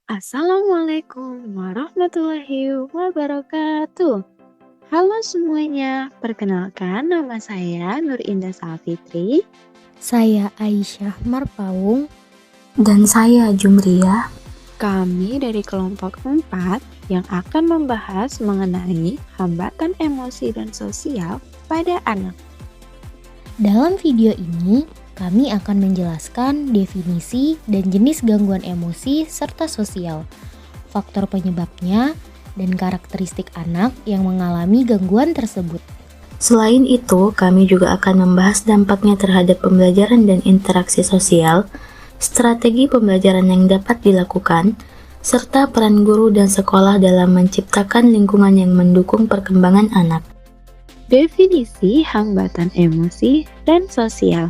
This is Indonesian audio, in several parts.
Assalamualaikum warahmatullahi wabarakatuh. Halo semuanya, perkenalkan nama saya Nur Indah Safitri. Saya Aisyah Marpaung. Dan saya Jumriyah. Kami dari kelompok 4 yang akan membahas mengenai hambatan emosi dan sosial pada anak. Dalam video ini, kami akan menjelaskan definisi dan jenis gangguan emosi serta sosial, faktor penyebabnya, dan karakteristik anak yang mengalami gangguan tersebut. Selain itu, kami juga akan membahas dampaknya terhadap pembelajaran dan interaksi sosial, strategi pembelajaran yang dapat dilakukan, serta peran guru dan sekolah dalam menciptakan lingkungan yang mendukung perkembangan anak. Definisi hambatan emosi dan sosial.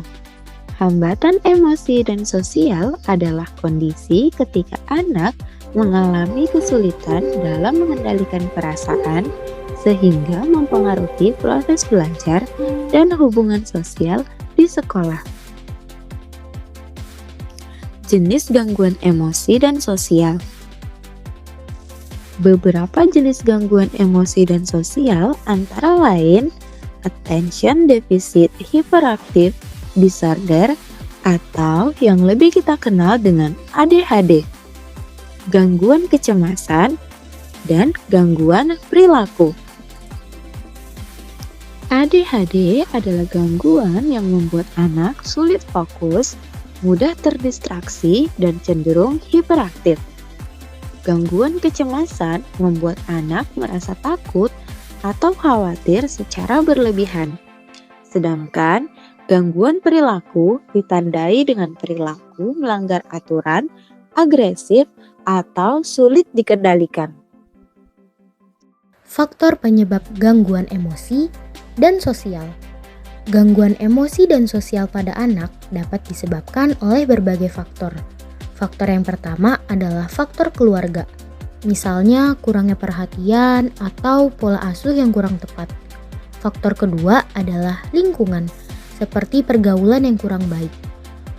Hambatan emosi dan sosial adalah kondisi ketika anak mengalami kesulitan dalam mengendalikan perasaan sehingga mempengaruhi proses belajar dan hubungan sosial di sekolah. Jenis gangguan emosi dan sosial. Beberapa jenis gangguan emosi dan sosial antara lain attention deficit hyperactive disorder atau yang lebih kita kenal dengan ADHD, gangguan kecemasan, dan gangguan perilaku. ADHD adalah gangguan yang membuat anak sulit fokus, mudah terdistraksi, dan cenderung hiperaktif. Gangguan kecemasan membuat anak merasa takut atau khawatir secara berlebihan. Sedangkan gangguan perilaku ditandai dengan perilaku melanggar aturan, agresif, atau sulit dikendalikan. Faktor penyebab gangguan emosi dan sosial. Gangguan emosi dan sosial pada anak dapat disebabkan oleh berbagai faktor. Faktor yang pertama adalah faktor keluarga, misalnya kurangnya perhatian atau pola asuh yang kurang tepat. Faktor kedua adalah lingkungan, seperti pergaulan yang kurang baik.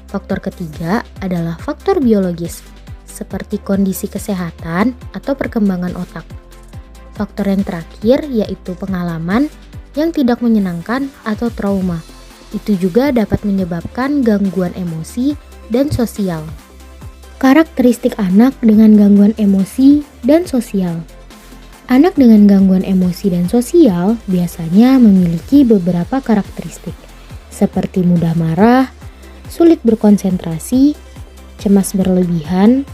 Faktor ketiga adalah faktor biologis, seperti kondisi kesehatan atau perkembangan otak. Faktor yang terakhir yaitu pengalaman yang tidak menyenangkan atau trauma. Itu juga dapat menyebabkan gangguan emosi dan sosial. Karakteristik anak dengan gangguan emosi dan sosial. Anak dengan gangguan emosi dan sosial biasanya memiliki beberapa karakteristik, seperti mudah marah, sulit berkonsentrasi, cemas berlebihan,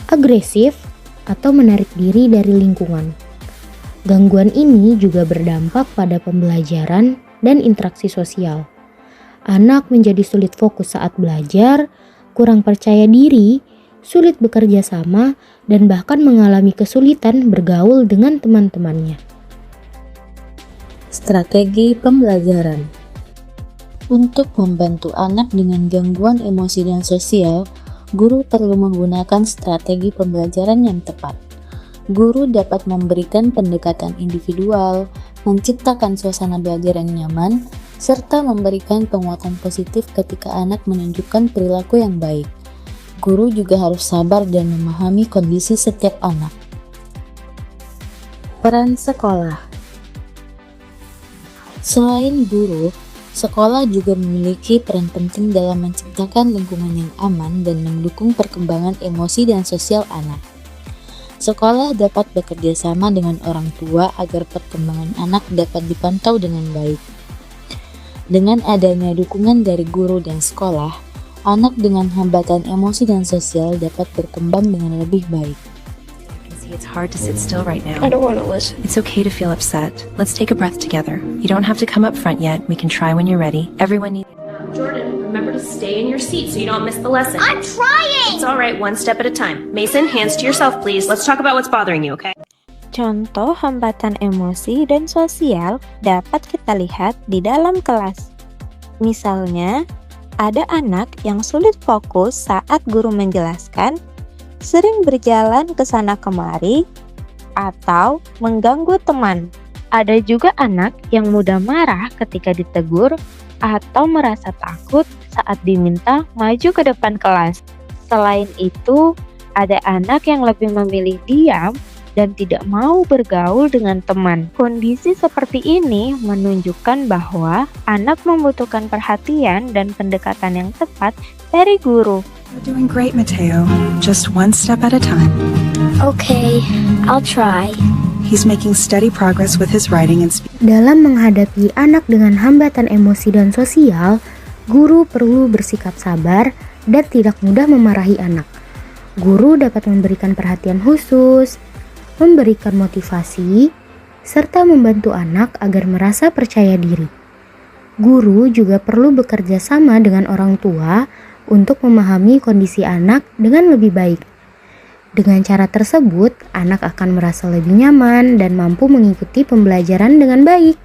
agresif, atau menarik diri dari lingkungan. Gangguan ini juga berdampak pada pembelajaran dan interaksi sosial. Anak menjadi sulit fokus saat belajar, kurang percaya diri, sulit bekerja sama, dan bahkan mengalami kesulitan bergaul dengan teman-temannya. Strategi pembelajaran. Untuk membantu anak dengan gangguan emosi dan sosial, guru perlu menggunakan strategi pembelajaran yang tepat. Guru dapat memberikan pendekatan individual, menciptakan suasana belajar yang nyaman, serta memberikan penguatan positif ketika anak menunjukkan perilaku yang baik. Guru juga harus sabar dan memahami kondisi setiap anak. Peran sekolah. Selain guru, sekolah juga memiliki peran penting dalam menciptakan lingkungan yang aman dan mendukung perkembangan emosi dan sosial anak. Sekolah dapat bekerja sama dengan orang tua agar perkembangan anak dapat dipantau dengan baik. Dengan adanya dukungan dari guru dan sekolah, anak dengan hambatan emosi dan sosial dapat berkembang dengan lebih baik. It's hard to sit still right now. I don't want to listen. It's okay to feel upset. Let's take a breath together. You don't have to come up front yet. We can try when you're ready. Everyone needs... Jordan, remember to stay in your seat so you don't miss the lesson. I'm trying! It's all right, one step at a time. Mason, hands to yourself, please. Let's talk about what's bothering you, okay? Contoh hambatan emosi dan sosial dapat kita lihat di dalam kelas. Misalnya, ada anak yang sulit fokus saat guru menjelaskan, sering berjalan ke sana kemari, atau mengganggu teman. Ada juga anak yang mudah marah ketika ditegur atau merasa takut saat diminta maju ke depan kelas. Selain itu, Ada anak yang lebih memilih diam dan tidak mau bergaul dengan teman. Kondisi seperti ini menunjukkan bahwa anak membutuhkan perhatian dan pendekatan yang tepat dari guru. You're doing great, Mateo. Just one step at a time. Okay, I'll try. He's making steady progress with his writing and speaking. Dalam menghadapi anak dengan hambatan emosi dan sosial, guru perlu bersikap sabar dan tidak mudah memarahi anak. Guru dapat memberikan perhatian khusus, memberikan motivasi, serta membantu anak agar merasa percaya diri. Guru juga perlu bekerja sama dengan orang tua untuk memahami kondisi anak dengan lebih baik. Dengan cara tersebut, anak akan merasa lebih nyaman dan mampu mengikuti pembelajaran dengan baik.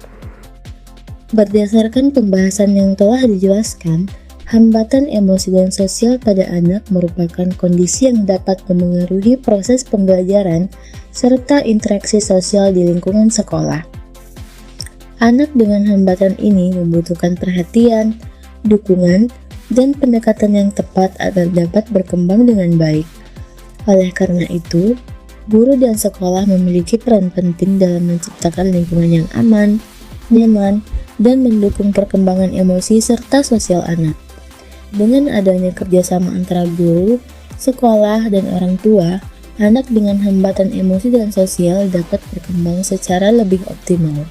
Berdasarkan pembahasan yang telah dijelaskan, hambatan emosi dan sosial pada anak merupakan kondisi yang dapat memengaruhi proses pembelajaran serta interaksi sosial di lingkungan sekolah. Anak dengan hambatan ini membutuhkan perhatian, dukungan, dan pendekatan yang tepat agar dapat berkembang dengan baik. Oleh karena itu, guru dan sekolah memiliki peran penting dalam menciptakan lingkungan yang aman, nyaman, dan mendukung perkembangan emosi serta sosial anak. Dengan adanya kerjasama antara guru, sekolah, dan orang tua, anak dengan hambatan emosi dan sosial dapat berkembang secara lebih optimal.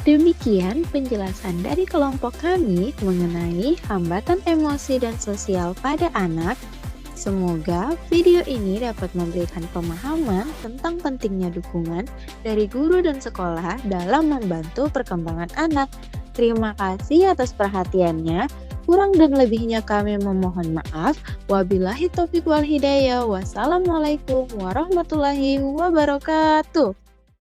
Demikian penjelasan dari kelompok kami mengenai hambatan emosi dan sosial pada anak. Semoga video ini dapat memberikan pemahaman tentang pentingnya dukungan dari guru dan sekolah dalam membantu perkembangan anak. Terima kasih atas perhatiannya. Kurang dan lebihnya kami memohon maaf. Wabillahi taufiq wal hidayah. Wassalamualaikum warahmatullahi wabarakatuh.